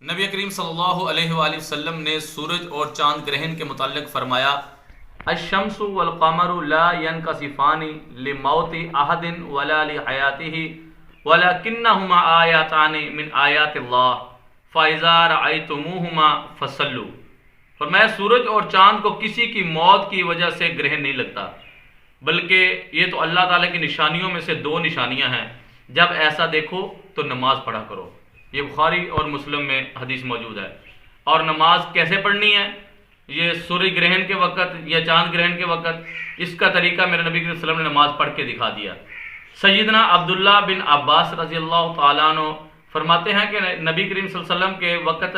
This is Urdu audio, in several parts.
نبی کریم صلی اللہ علیہ وآلہ وسلم نے سورج اور چاند گرہن کے متعلق فرمایا الشمس والقمر لا ينكسفان لموت احد ولا لحیاتہ ولکنہما آیاتان من آیات اللہ فاذا رأیتموہما فصلوا۔ فرمایا سورج اور چاند کو کسی کی موت کی وجہ سے گرہن نہیں لگتا، بلکہ یہ تو اللہ تعالیٰ کی نشانیوں میں سے دو نشانیاں ہیں، جب ایسا دیکھو تو نماز پڑھا کرو۔ یہ بخاری اور مسلم میں حدیث موجود ہے۔ اور نماز کیسے پڑھنی ہے؟ یہ سورج گرہن کے وقت یا چاند گرہن کے وقت، اس کا طریقہ میرے نبی صلی اللہ علیہ وسلم نے نماز پڑھ کے دکھا دیا۔ سیدنا عبداللہ بن عباس رضی اللہ تعالیٰ عنہ فرماتے ہیں کہ نبی کریم صلی اللہ علیہ وسلم کے وقت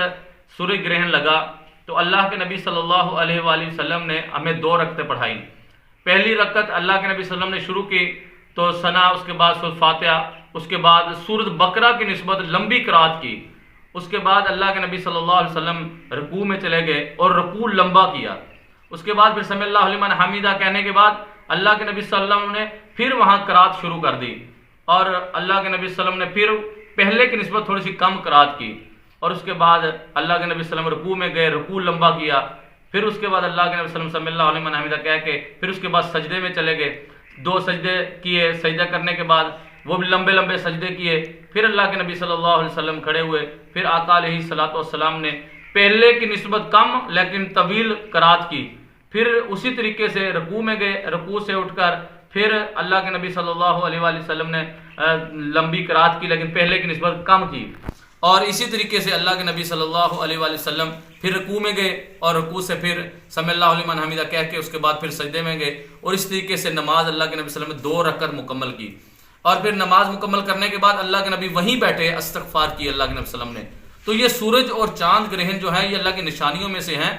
سورج گرہن لگا تو اللہ کے نبی صلی اللہ علیہ وآلہ وسلم نے ہمیں 2 رکعتیں پڑھائیں۔ پہلی رکعت اللہ کے نبی صلی اللہ علیہ وسلم نے شروع کی تو ثنا، اس کے بعد سورۃ فاتحہ، اس کے بعد سورۃ بقرہ کی نسبت لمبی قرات کی، اس کے بعد اللہ کے نبی صلی اللہ علیہ وسلم رکوع میں چلے گئے اور رکوع لمبا کیا، اس کے بعد پھر سمع اللہ لمن حمیدہ کہنے کے بعد اللہ کے نبی صلی اللہ علیہ وسلم نے پھر وہاں قرات شروع کر دی، اور اللہ کے نبی صلی اللہ علیہ وسلم نے پھر پہلے کی نسبت تھوڑی سی کم قرات کی، اور اس کے بعد اللہ کے نبی صلی اللہ علیہ وسلم رکوع میں گئے، رکوع لمبا کیا، پھر اس کے بعد اللہ کے نبی صلی اللہ علیہ وسلم سمع اللہ لمن حمیدہ کہہ کے پھر اس کے بعد سجدے میں چلے گئے، 2 سجدے کیے، سجدہ کرنے کے بعد وہ بھی لمبے لمبے سجدے کیے، پھر اللہ کے نبی صلی اللہ علیہ وسلم کھڑے ہوئے، پھر آقا علیہ الصلوۃ والسلام نے پہلے کی نسبت کم لیکن طویل قرات کی، پھر اسی طریقے سے رکوع میں گئے، رکوع سے اٹھ کر پھر اللہ کے نبی صلی اللہ علیہ وآلہ وسلم نے لمبی قرات کی لیکن پہلے کی نسبت کم کی، اور اسی طریقے سے اللہ کے نبی صلی اللہ علیہ وآلہ وسلم پھر رکوع میں گئے اور رکوع سے پھر سمع اللہ لمن حمیدہ کہہ کے اس کے بعد پھر سجدے میں گئے، اور اس طریقے سے نماز اللہ کے نبی صلی اللہ علیہ وسلم نے 2 رکعت مکمل کی، اور پھر نماز مکمل کرنے کے بعد اللہ کے نبی وہیں بیٹھے استغفار کی اللہ کے نبی صلی اللہ علیہ وسلم نے۔ تو یہ سورج اور چاند گرہن جو ہے یہ اللہ کی نشانیوں میں سے ہیں۔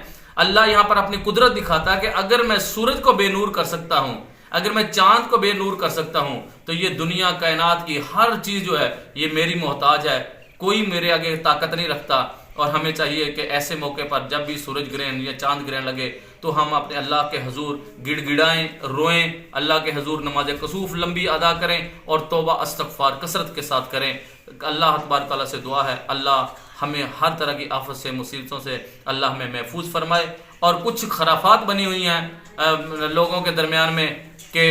اللہ یہاں پر اپنی قدرت دکھاتا ہے کہ اگر میں سورج کو بے نور کر سکتا ہوں، اگر میں چاند کو بے نور کر سکتا ہوں، تو یہ دنیا کائنات کی ہر چیز جو ہے یہ میری محتاج ہے، کوئی میرے آگے طاقت نہیں رکھتا۔ اور ہمیں چاہیے کہ ایسے موقع پر جب بھی سورج گرہن یا چاند گرہن لگے تو ہم اپنے اللہ کے حضور گڑ گڑائیں، روئیں، اللہ کے حضور نماز کسوف لمبی ادا کریں اور توبہ استغفار کثرت کے ساتھ کریں۔ اللہ تبارک تعالیٰ سے دعا ہے اللہ ہمیں ہر طرح کی آفت سے، مصیبتوں سے اللہ ہمیں محفوظ فرمائے۔ اور کچھ خرافات بنی ہوئی ہیں لوگوں کے درمیان میں کہ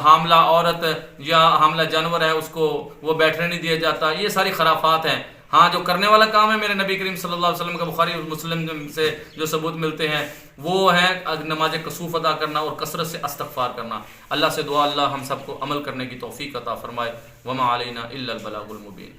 حاملہ عورت یا حاملہ جانور ہے اس کو وہ بیٹھنے نہیں دیا جاتا، یہ ساری خرافات ہیں۔ ہاں جو کرنے والا کام ہے میرے نبی کریم صلی اللہ علیہ وسلم کا بخاری اور مسلم سے جو ثبوت ملتے ہیں وہ ہے نماز کسوف ادا کرنا اور کثرت سے استغفار کرنا۔ اللہ سے دعا اللہ ہم سب کو عمل کرنے کی توفیق عطا فرمائے۔ وما علینا الا البلاغ المبین۔